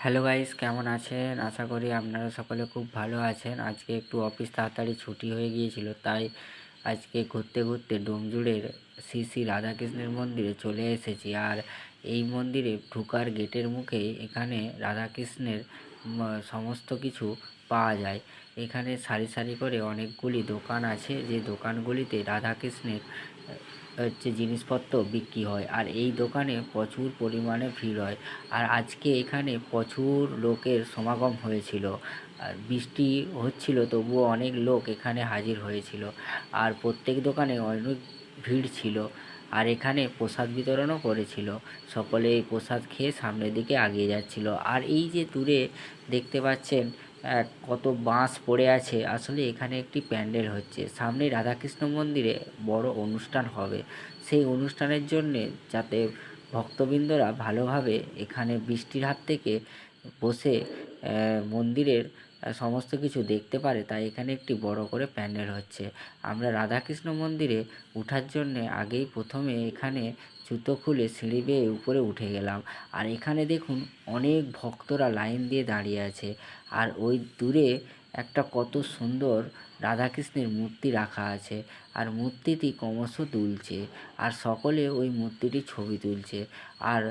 Hello guys, কেমন আছেন? আশা করি আপনারা সকলে খুব ভালো আছেন। আজকে একটু অফিস তাড়াতাড়ি ছুটি হয়ে গিয়েছিল, তাই আজকে ঘুরতে ঘুরতে ডোমজুড়ের শ্রী শ্রী রাধাকৃষ্ণের মন্দিরে চলে এসেছি। আর এই মন্দিরে ঢোকার গেটের মুখেই এখানে রাধাকৃষ্ণের সমস্ত কিছু পাওয়া যায়। এখানে সারি সারি করে অনেকগুলি দোকান আছে, যে দোকানগুলিতে রাধাকৃষ্ণের জিনিসপত্র বিক্রি হয়। আর এই দোকানে প্রচুর পরিমাণে ভিড় হয়। আর আজকে এখানে প্রচুর লোকের সমাগম হয়েছিল। আর বৃষ্টি হচ্ছিল, তবুও অনেক লোক এখানে হাজির হয়েছিল। আর প্রত্যেক দোকানে অনেক ভিড় ছিল। আর এখানে প্রসাদ বিতরণও করেছিল। সকলে এই প্রসাদ খেয়ে সামনের দিকে এগিয়ে যাচ্ছিল। আর এই যে দূরে দেখতে পাচ্ছেন কত বাঁশ পড়ে আছে, আসলে এখানে একটি প্যান্ডেল হচ্ছে। সামনেই রাধাকৃষ্ণ মন্দিরে বড় অনুষ্ঠান হবে। সেই অনুষ্ঠানের জন্যে যাতে ভক্তবৃন্দরা ভালোভাবে এখানে বৃষ্টির হাত থেকে বসে মন্দিরের সমস্ত কিছু দেখতে পারে, তাই এখানে একটি বড় করে প্যান্ডেল হচ্ছে। আমরা রাধাকৃষ্ণ মন্দিরে ওঠার জন্যে আগেই প্রথমে এখানে জুতো খুলে সিঁড়ি বেয়ে উপরে উঠে গেলাম। আর এখানে দেখুন অনেক ভক্তরা লাইন দিয়ে দাঁড়িয়ে আছে। আর ওই দূরে একটা কত সুন্দর রাধাকৃষ্ণের মূর্তি রাখা আছে। আর মূর্তিটি ক্রমশ দুলছে। আর সকলে ওই মূর্তিটির ছবি তুলছে। আর